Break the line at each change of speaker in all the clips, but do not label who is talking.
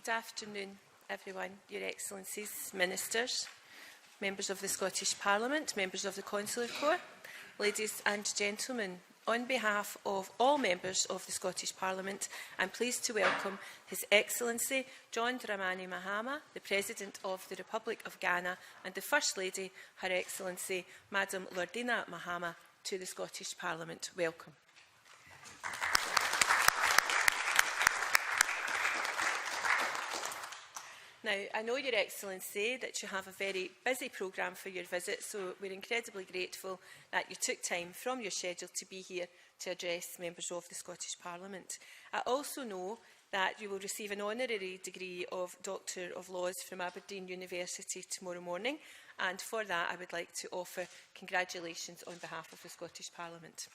Good afternoon, everyone, Your Excellencies, Ministers, Members of the Scottish Parliament, Members of the Consular Corps, ladies and gentlemen. On behalf of all members of the Scottish Parliament, I am pleased to welcome His Excellency John Dramani Mahama, the President of the Republic of Ghana, and the First Lady, Her Excellency Madam Lordina Mahama, to the Scottish Parliament. Welcome. Now, I know, Your Excellency, that you have a very busy programme for your visit, so we're incredibly grateful that you took time from your schedule to be here to address members of the Scottish Parliament. I also know that you will receive an honorary degree of Doctor of Laws from Aberdeen University tomorrow morning, and for that I would like to offer congratulations on behalf of the Scottish Parliament.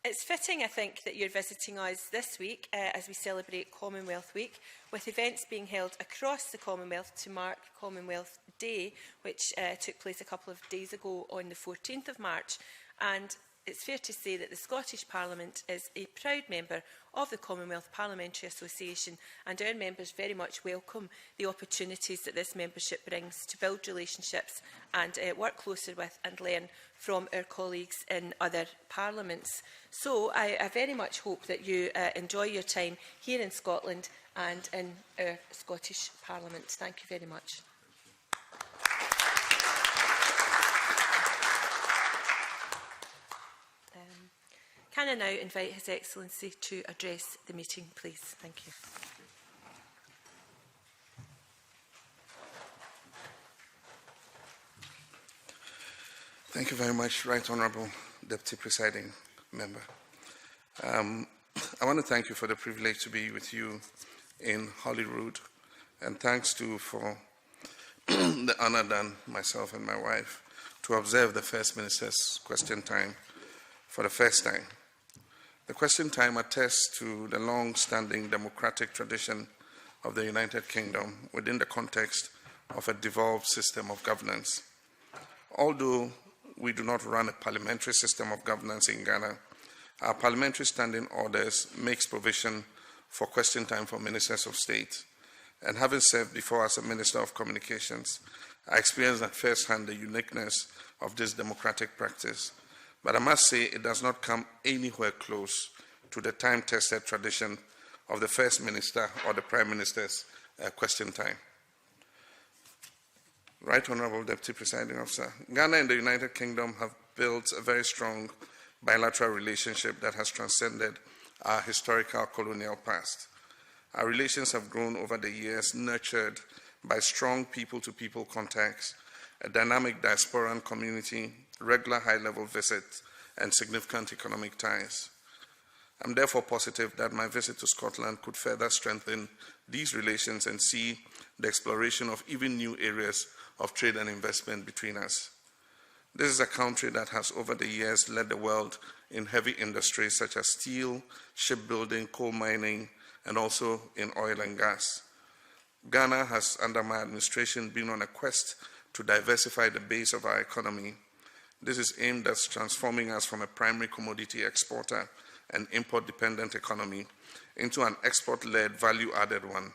It's fitting, I think, that you're visiting us this week as we celebrate Commonwealth Week, with events being held across the Commonwealth to mark Commonwealth Day, which took place a couple of days ago on the 14th of March. And it's fair to say that the Scottish Parliament is a proud member of the Commonwealth Parliamentary Association, and our members very much welcome the opportunities that this membership brings to build relationships and work closer with and learn from our colleagues in other parliaments. So I very much hope that you enjoy your time here in Scotland and in our Scottish Parliament. Thank you very much. Can I now invite His Excellency to address the meeting, please? Thank you.
Thank you very much, Right Honourable Deputy Presiding Member. I want to thank you for the privilege to be with you in Holyrood, and thanks to for the honour done myself and my wife to observe the First Minister's question time for the first time. The question time attests to the long-standing democratic tradition of the United Kingdom within the context of a devolved system of governance. Although we do not run a parliamentary system of governance in Ghana, our parliamentary standing orders makes provision for question time for ministers of state. And having served before as a Minister of Communications, I experienced at first hand the uniqueness of this democratic practice. But I must say it does not come anywhere close to the time-tested tradition of the First Minister or the Prime Minister's question time. Right Honourable Deputy Presiding Officer, Ghana and the United Kingdom have built a very strong bilateral relationship that has transcended our historical colonial past. Our relations have grown over the years, nurtured by strong people-to-people contacts, a dynamic diasporan community, regular high-level visits, and significant economic ties. I'm therefore positive that my visit to Scotland could further strengthen these relations and see the exploration of even new areas of trade and investment between us. This is a country that has over the years led the world in heavy industries such as steel, shipbuilding, coal mining, and also in oil and gas. Ghana has, under my administration, been on a quest to diversify the base of our economy. This is aimed at transforming us from a primary commodity exporter and import-dependent economy into an export-led, value-added one.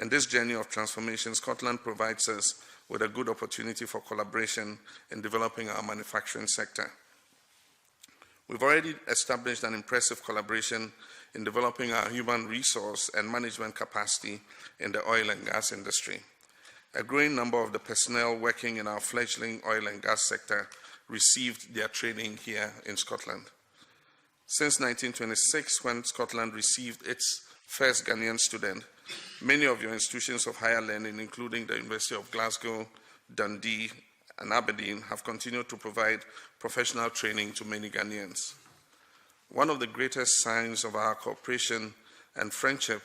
In this journey of transformation, Scotland provides us with a good opportunity for collaboration in developing our manufacturing sector. We've already established an impressive collaboration in developing our human resource and management capacity in the oil and gas industry. A growing number of the personnel working in our fledgling oil and gas sector received their training here in Scotland. Since 1926, when Scotland received its first Ghanaian student, many of your institutions of higher learning, including the University of Glasgow, Dundee, and Aberdeen, have continued to provide professional training to many Ghanaians. One of the greatest signs of our cooperation and friendship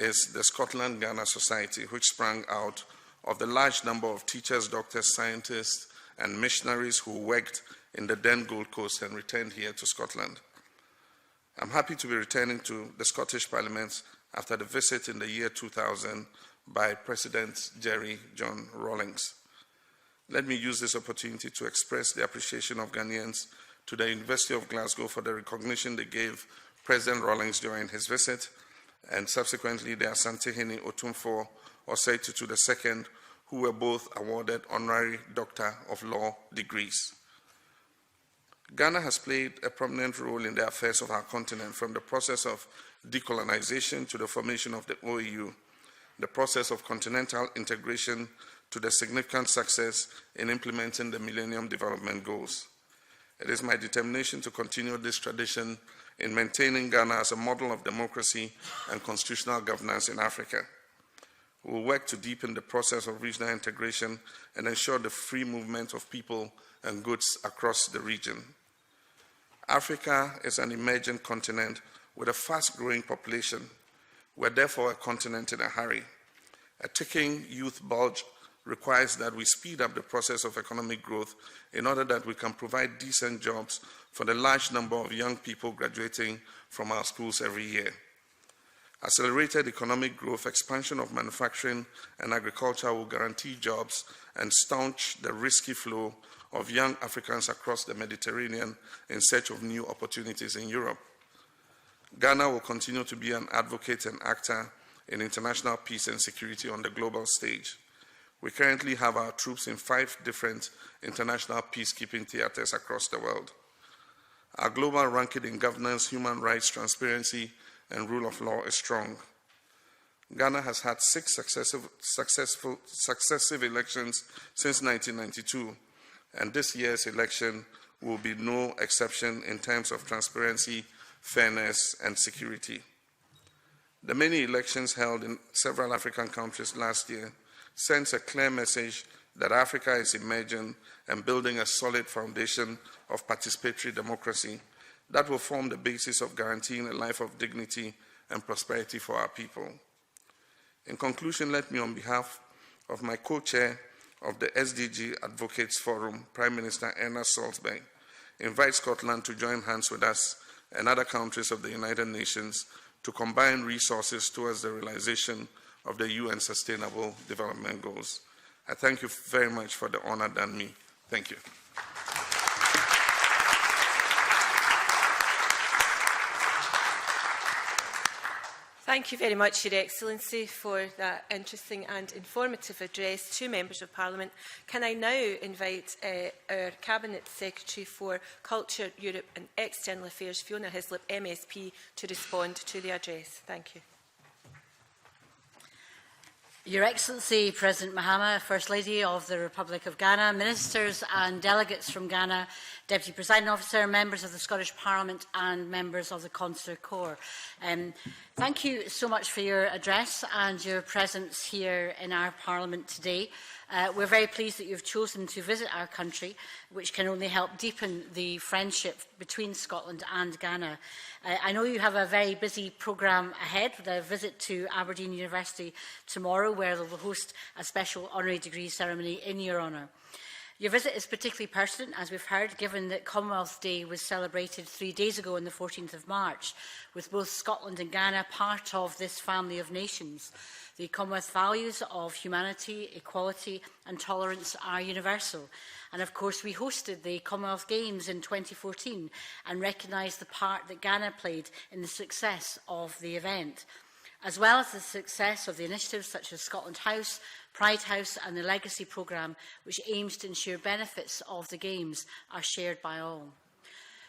is the Scotland-Ghana Society, which sprang out of the large number of teachers, doctors, scientists, and missionaries who worked in the then Gold Coast and returned here to Scotland. I'm happy to be returning to the Scottish Parliament after the visit in the year 2000 by President Jerry John Rawlings. Let me use this opportunity to express the appreciation of Ghanaians to the University of Glasgow for the recognition they gave President Rawlings during his visit, and subsequently the Asantehene Otumfuo Osei Tutu II, who were both awarded honorary Doctor of Law degrees. Ghana has played a prominent role in the affairs of our continent, from the process of decolonization to the formation of the OAU, the process of continental integration to the significant success in implementing the Millennium Development Goals. It is my determination to continue this tradition in maintaining Ghana as a model of democracy and constitutional governance in Africa. We will work to deepen the process of regional integration and ensure the free movement of people and goods across the region. Africa is an emerging continent with a fast-growing population. We're therefore a continent in a hurry. A ticking youth bulge requires that we speed up the process of economic growth in order that we can provide decent jobs for the large number of young people graduating from our schools every year. Accelerated economic growth, expansion of manufacturing and agriculture will guarantee jobs and staunch the risky flow of young Africans across the Mediterranean in search of new opportunities in Europe. Ghana will continue to be an advocate and actor in international peace and security on the global stage. We currently have our troops in 5 different international peacekeeping theaters across the world. Our global ranking in governance, human rights, transparency, and rule of law is strong. Ghana has had 6 successive elections since 1992, and this year's election will be no exception in terms of transparency, fairness, and security. The many elections held in several African countries last year sends a clear message that Africa is emerging and building a solid foundation of participatory democracy that will form the basis of guaranteeing a life of dignity and prosperity for our people. In conclusion, let me, on behalf of my co-chair of the SDG Advocates Forum, Prime Minister Erna Solberg, invite Scotland to join hands with us and other countries of the United Nations to combine resources towards the realization of the UN Sustainable Development Goals. I thank you very much for the honor done me. Thank you.
Thank you very much, Your Excellency, for that interesting and informative address to Members of Parliament. Can I now invite our Cabinet Secretary for Culture, Europe and External Affairs, Fiona Hislop, MSP, to respond to the address. Thank you.
Your Excellency, President Mahama, First Lady of the Republic of Ghana, Ministers and delegates from Ghana, Deputy Presiding Officer, members of the Scottish Parliament and members of the Consular Corps. Thank you so much for your address and your presence here in our Parliament today. We're very pleased that you've chosen to visit our country, which can only help deepen the friendship between Scotland and Ghana. I know you have a very busy programme ahead with a visit to Aberdeen University tomorrow, where they will host a special honorary degree ceremony in your honour. Your visit is particularly pertinent, as we've heard, given that Commonwealth Day was celebrated 3 days ago on the 14th of March, with both Scotland and Ghana part of this family of nations. The Commonwealth values of humanity, equality and tolerance are universal. And of course, we hosted the Commonwealth Games in 2014 and recognised the part that Ghana played in the success of the event, as well as the success of the initiatives such as Scotland House, Pride House and the Legacy Programme, which aims to ensure benefits of the Games are shared by all.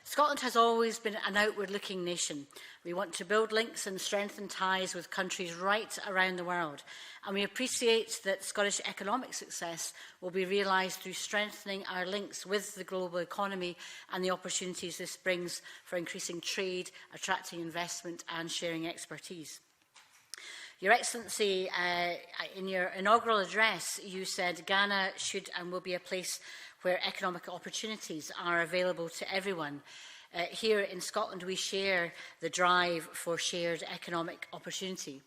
Scotland has always been an outward-looking nation. We want to build links and strengthen ties with countries right around the world, and we appreciate that Scottish economic success will be realised through strengthening our links with the global economy and the opportunities this brings for increasing trade, attracting investment and sharing expertise. Your Excellency, in your inaugural address, you said Ghana should and will be a place where economic opportunities are available to everyone. Here in Scotland, we share the drive for shared economic opportunity.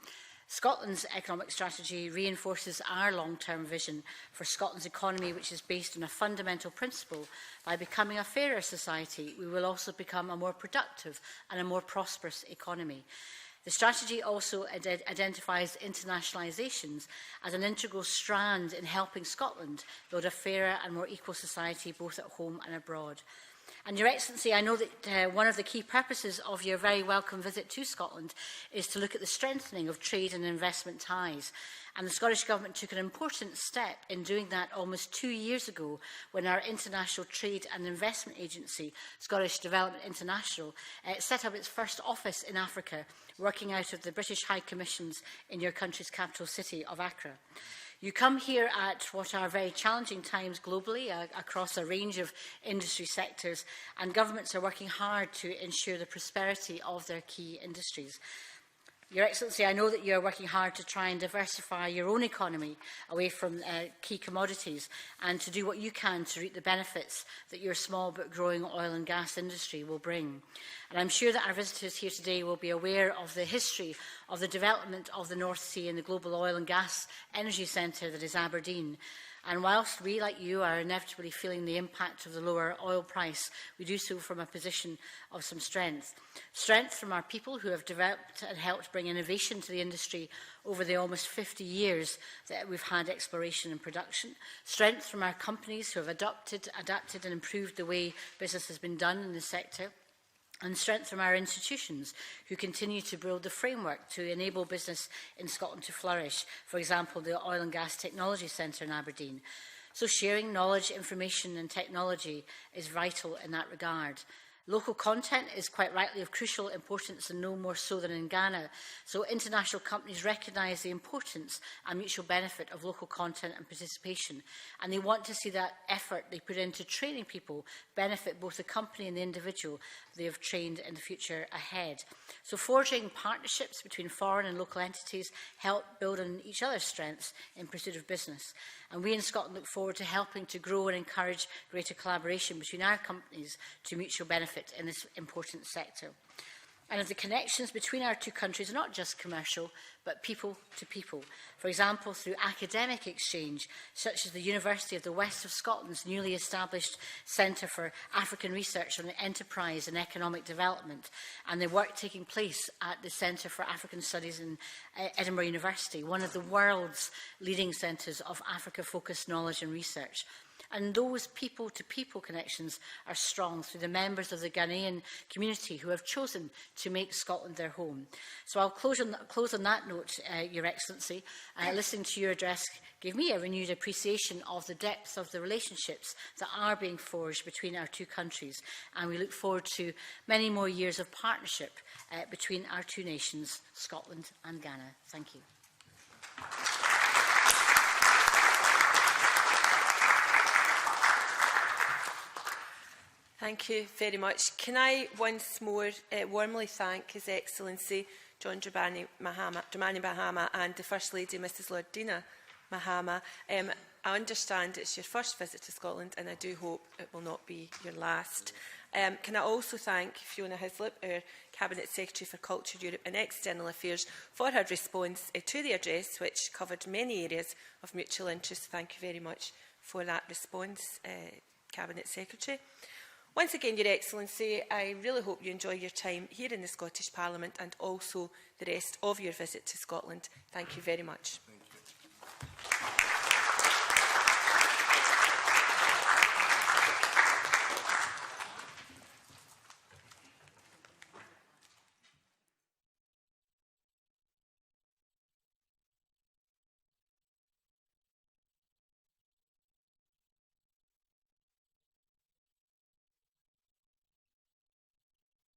Scotland's economic strategy reinforces our long-term vision for Scotland's economy, which is based on a fundamental principle. By becoming a fairer society, we will also become a more productive and a more prosperous economy. The strategy also identifies internationalisations as an integral strand in helping Scotland build a fairer and more equal society both at home and abroad. And Your Excellency, I know that one of the key purposes of your very welcome visit to Scotland is to look at the strengthening of trade and investment ties. And the Scottish Government took an important step in doing that almost 2 years ago when our International Trade and Investment Agency, Scottish Development International, set up its first office in Africa, working out of the British High Commissions in your country's capital city of Accra. You come here at what are very challenging times globally across a range of industry sectors, and governments are working hard to ensure the prosperity of their key industries. Your Excellency, I know that you are working hard to try and diversify your own economy away from key commodities and to do what you can to reap the benefits that your small but growing oil and gas industry will bring. And I'm sure that our visitors here today will be aware of the history of the development of the North Sea and the Global Oil and Gas Energy Centre that is Aberdeen. And whilst we, like you, are inevitably feeling the impact of the lower oil price, we do so from a position of some strength. Strength from our people who have developed and helped bring innovation to the industry over the almost 50 years that we've had exploration and production. Strength from our companies who have adapted and improved the way business has been done in the sector. And strength from our institutions, who continue to build the framework to enable business in Scotland to flourish. For example, the Oil and Gas Technology Centre in Aberdeen. So sharing knowledge, information and technology is vital in that regard. Local content is quite rightly of crucial importance, and no more so than in Ghana. So international companies recognise the importance and mutual benefit of local content and participation. And they want to see that effort they put into training people benefit both the company and the individual they have trained in the future ahead. So forging partnerships between foreign and local entities help build on each other's strengths in pursuit of business. And we in Scotland look forward to helping to grow and encourage greater collaboration between our companies to mutual benefit in this important sector. And the connections between our two countries are not just commercial, but people to people. For example, through academic exchange, such as the University of the West of Scotland's newly established Centre for African Research on Enterprise and Economic Development, and the work taking place at the Centre for African Studies in Edinburgh University, one of the world's leading centres of Africa-focused knowledge and research. And those people-to-people connections are strong through the members of the Ghanaian community who have chosen to make Scotland their home. So I'll close on that note, Your Excellency. Listening to your address gave me a renewed appreciation of the depth of the relationships that are being forged between our two countries. And we look forward to many more years of partnership between our two nations, Scotland and Ghana. Thank you.
Thank you very much. Can I once more warmly thank His Excellency John Dramani Mahama and the First Lady, Mrs Lordina Mahama. I understand it's your first visit to Scotland, and I do hope it will not be your last. Can I also thank Fiona Hislop, our Cabinet Secretary for Culture, Europe and External Affairs, for her response to the address, which covered many areas of mutual interest. Thank you very much for that response, Cabinet Secretary. Once again, Your Excellency, I really hope you enjoy your time here in the Scottish Parliament and also the rest of your visit to Scotland. Thank you very much.